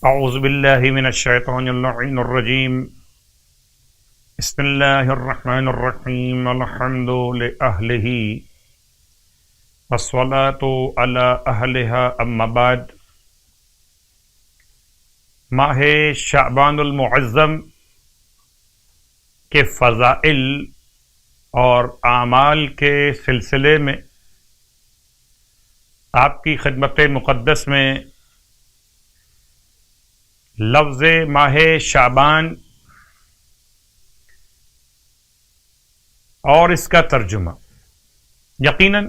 اعوذ باللہ من الشیطان اللعین الرجیم بسم اللہ الرحمن الرحیم الحمد لأہلہ والصلاة علی اہلہا اما بعد۔ ماہ شعبان المعظم کے فضائل اور اعمال کے سلسلے میں آپ کی خدمت مقدس میں لفظ ماہ شعبان اور اس کا ترجمہ، یقیناً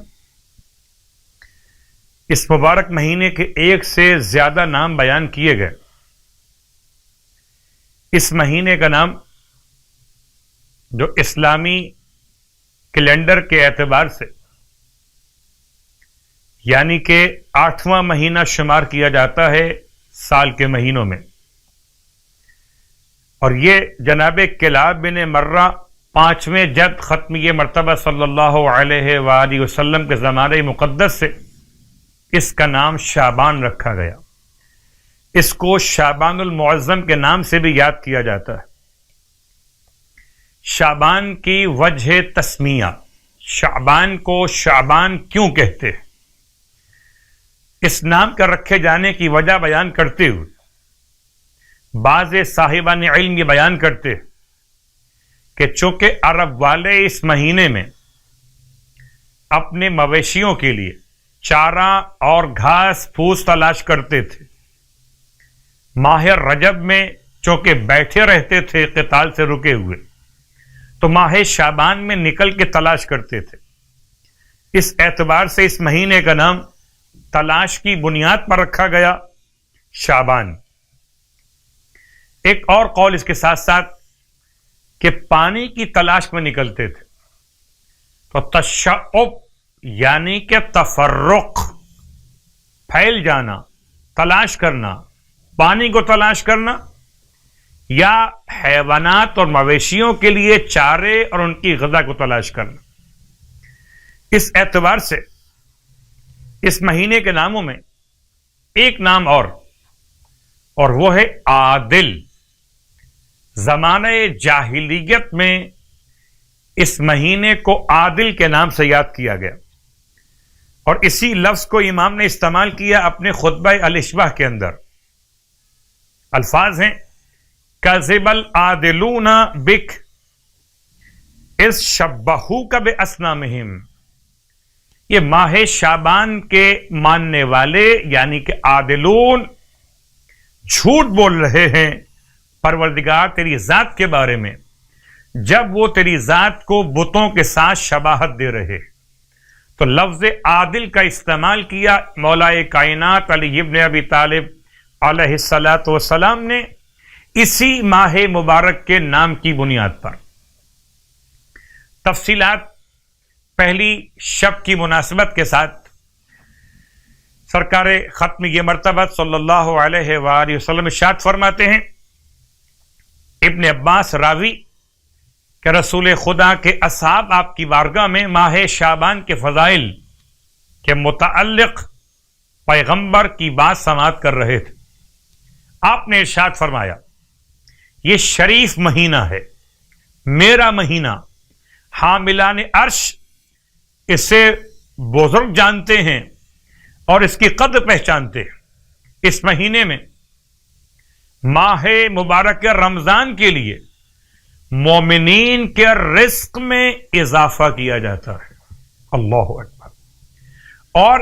اس مبارک مہینے کے ایک سے زیادہ نام بیان کیے گئے۔ اس مہینے کا نام جو اسلامی کیلنڈر کے اعتبار سے یعنی کہ 8واں مہینہ شمار کیا جاتا ہے سال کے مہینوں میں، اور یہ جناب کلاب بن مرہ 5ویں جد ختمی مرتبہ صلی اللہ علیہ وآلہ وسلم کے زمانہ مقدس سے اس کا نام شعبان رکھا گیا۔ اس کو شعبان المعظم کے نام سے بھی یاد کیا جاتا ہے۔ شعبان کی وجہ تسمیہ، شعبان کو شعبان کیوں کہتے ہیں، اس نام کا رکھے جانے کی وجہ بیان کرتے ہوئے بعض صاحبان علم یہ بیان کرتے کہ چونکہ عرب والے اس مہینے میں اپنے مویشیوں کے لیے چارہ اور گھاس پھوس تلاش کرتے تھے، ماہ رجب میں چونکہ بیٹھے رہتے تھے قتال سے رکے ہوئے، تو ماہ شعبان میں نکل کے تلاش کرتے تھے۔ اس اعتبار سے اس مہینے کا نام تلاش کی بنیاد پر رکھا گیا شعبان۔ ایک اور قول اس کے ساتھ ساتھ کہ پانی کی تلاش میں نکلتے تھے، تو تشعب یعنی کہ تفرق، پھیل جانا، تلاش کرنا، پانی کو تلاش کرنا، یا حیوانات اور مویشیوں کے لیے چارے اور ان کی غذا کو تلاش کرنا۔ اس اعتبار سے اس مہینے کے ناموں میں ایک نام اور وہ ہے عادل۔ زمانہ جاہلیت میں اس مہینے کو عادل کے نام سے یاد کیا گیا، اور اسی لفظ کو امام نے استعمال کیا اپنے خطبہ الاشباح کے اندر۔ الفاظ ہیں کذب العادلون بک اذ شبہوک باصنامہم۔ یہ ماہ شعبان کے ماننے والے یعنی کہ عادلون جھوٹ بول رہے ہیں پروردگار تیری ذات کے بارے میں، جب وہ تیری ذات کو بتوں کے ساتھ شباہت دے رہے۔ تو لفظ عادل کا استعمال کیا مولا کائنات علی ابن ابی طالب علیہ الصلاۃ والسلام نے اسی ماہ مبارک کے نام کی بنیاد پر۔ تفصیلات پہلی شب کی مناسبت کے ساتھ سرکار ختم یہ مرتبہ صلی اللہ علیہ وآلہ وسلم ارشاد فرماتے ہیں، ابن عباس راوی کہ رسول خدا کے اصحاب آپ کی بارگاہ میں ماہ شعبان کے فضائل کے متعلق پیغمبر کی بات سماعت کر رہے تھے۔ آپ نے ارشاد فرمایا، یہ شریف مہینہ ہے، میرا مہینہ، حاملان عرش اسے بزرگ جانتے ہیں اور اس کی قدر پہچانتے ہیں۔ اس مہینے میں ماہ مبارک رمضان کے لیے مومنین کے رزق میں اضافہ کیا جاتا ہے، اللہ اکبر، اور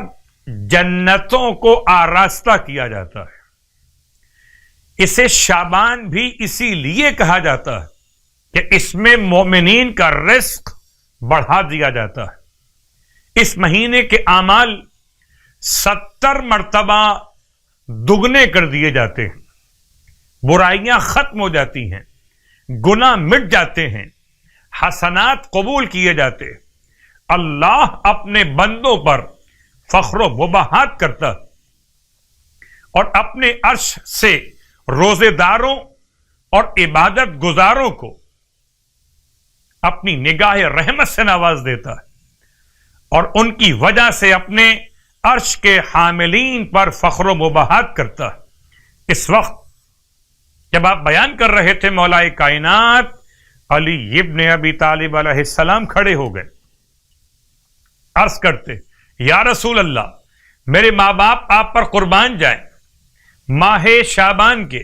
جنتوں کو آراستہ کیا جاتا ہے۔ اسے شعبان بھی اسی لیے کہا جاتا ہے کہ اس میں مومنین کا رزق بڑھا دیا جاتا ہے۔ اس مہینے کے اعمال 70 مرتبہ دگنے کر دیے جاتے ہیں، برائیاں ختم ہو جاتی ہیں، گناہ مٹ جاتے ہیں، حسنات قبول کیے جاتے ہیں۔ اللہ اپنے بندوں پر فخر و مباحات کرتا اور اپنے عرش سے روزے داروں اور عبادت گزاروں کو اپنی نگاہ رحمت سے نواز دیتا ہے، اور ان کی وجہ سے اپنے عرش کے حاملین پر فخر و مباحات کرتا ہے۔ اس وقت جب آپ بیان کر رہے تھے مولا کائنات علی ابن ابی طالب علیہ السلام کھڑے ہو گئے، عرض کرتے یا رسول اللہ میرے ماں باپ آپ پر قربان جائیں، ماہ شعبان کے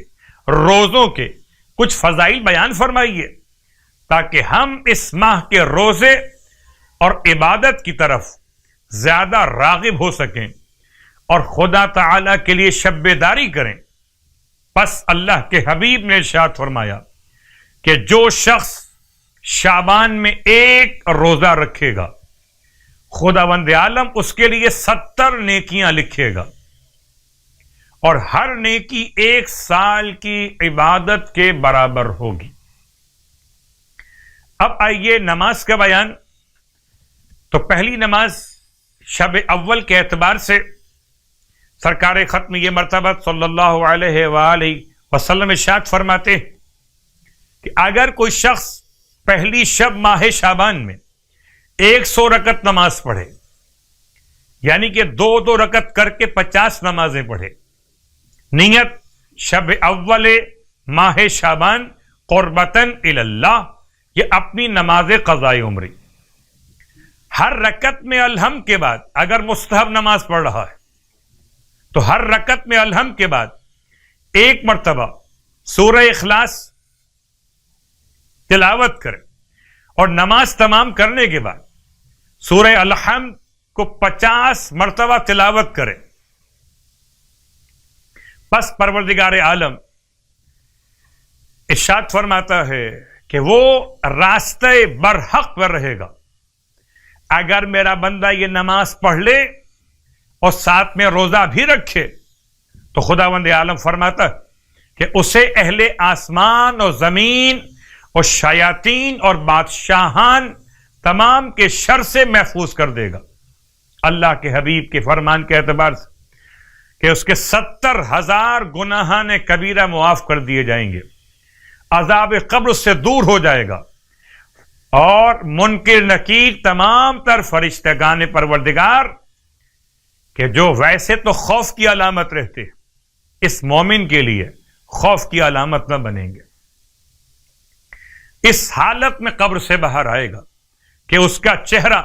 روزوں کے کچھ فضائل بیان فرمائیے تاکہ ہم اس ماہ کے روزے اور عبادت کی طرف زیادہ راغب ہو سکیں اور خدا تعالی کے لیے شب بیداری کریں۔ پس اللہ کے حبیب نے ارشاد فرمایا کہ جو شخص شعبان میں ایک روزہ رکھے گا خداوند عالم اس کے لیے 70 نیکیاں لکھے گا، اور ہر نیکی 1 سال کی عبادت کے برابر ہوگی۔ اب آئیے نماز کا بیان۔ تو پہلی نماز شب اول کے اعتبار سے سرکار ختم یہ مرتبہ صلی اللہ علیہ وآلہ وسلم ارشاد فرماتے کہ اگر کوئی شخص پہلی شب ماہ شعبان میں 100 رکعت نماز پڑھے، یعنی کہ 2 رکعت کر کے 50 نمازیں پڑھے، نیت شب اول ماہ شعبان قربتاً الی اللہ، یہ اپنی نماز قضاء عمری، ہر رکعت میں الحمد کے بعد اگر مستحب نماز پڑھ رہا ہے تو ہر رکعت میں الحمد کے بعد 1 مرتبہ سورہ اخلاص تلاوت کرے، اور نماز تمام کرنے کے بعد سورہ الحمد کو 50 مرتبہ تلاوت کرے۔ پس پروردگار عالم ارشاد فرماتا ہے کہ وہ راستہ برحق پر رہے گا۔ اگر میرا بندہ یہ نماز پڑھ لے اور ساتھ میں روزہ بھی رکھے تو خداوند عالم فرماتا کہ اسے اہل آسمان اور زمین اور شیاطین اور بادشاہان تمام کے شر سے محفوظ کر دے گا۔ اللہ کے حبیب کے فرمان کے اعتبار سے کہ اس کے 70,000 گناہان کبیرہ معاف کر دیے جائیں گے، عذاب قبر سے دور ہو جائے گا، اور منکر نکیر تمام تر فرشتگان پروردگار کہ جو ویسے تو خوف کی علامت رہتے اس مومن کے لیے خوف کی علامت نہ بنیں گے۔ اس حالت میں قبر سے باہر آئے گا کہ اس کا چہرہ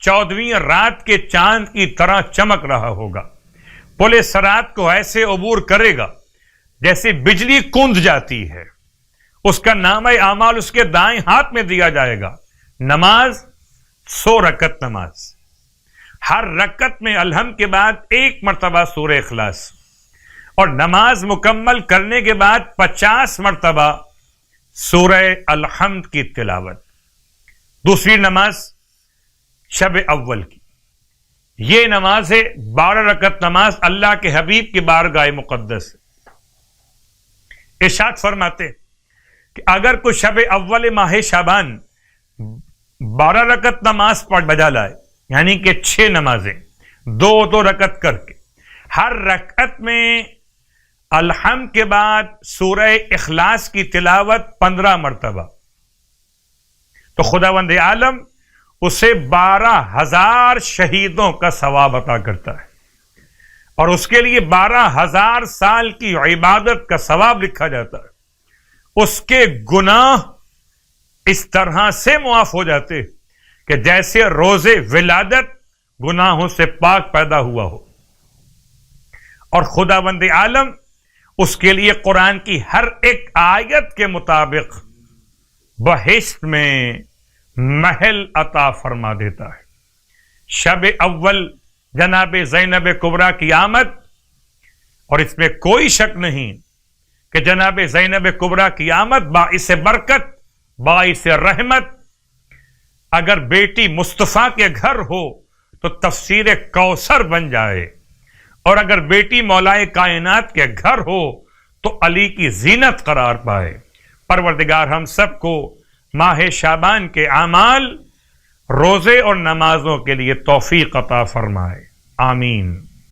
14ویں رات کے چاند کی طرح چمک رہا ہوگا، پل صراط کو ایسے عبور کرے گا جیسے بجلی کوند جاتی ہے، اس کا نامہ اعمال اس کے دائیں ہاتھ میں دیا جائے گا۔ نماز 100 رکعت نماز، ہر رکعت میں الحمد کے بعد 1 مرتبہ سورہ اخلاص، اور نماز مکمل کرنے کے بعد 50 مرتبہ سورہ الحمد کی تلاوت۔ دوسری نماز شب اول کی، یہ نماز ہے 12 رکعت نماز، اللہ کے حبیب کی بارگاہ مقدس۔ ارشاد فرماتے کہ اگر کوئی شب اول ماہ شعبان 12 رکعت نماز پڑھ بجا لائے، یعنی کہ 6 نمازیں 2 رکعت کر کے، ہر رکعت میں الحمد کے بعد سورہ اخلاص کی تلاوت 15 مرتبہ، تو خداوند عالم اسے 12,000 شہیدوں کا ثواب عطا کرتا ہے، اور اس کے لیے 12,000 سال کی عبادت کا ثواب لکھا جاتا ہے۔ اس کے گناہ اس طرح سے معاف ہو جاتے کہ جیسے روز ولادت گناہوں سے پاک پیدا ہوا ہو، اور خداوند عالم اس کے لیے قرآن کی ہر ایک آیت کے مطابق بہشت میں محل عطا فرما دیتا ہے۔ شب اول جناب زینب کبریٰ کی آمد، اور اس میں کوئی شک نہیں کہ جناب زینب کبریٰ کی آمد باعث برکت، باعث رحمت۔ اگر بیٹی مصطفیٰ کے گھر ہو تو تفسیر کوثر بن جائے، اور اگر بیٹی مولائے کائنات کے گھر ہو تو علی کی زینت قرار پائے۔ پروردگار ہم سب کو ماہ شعبان کے اعمال، روزے اور نمازوں کے لیے توفیق عطا فرمائے، آمین۔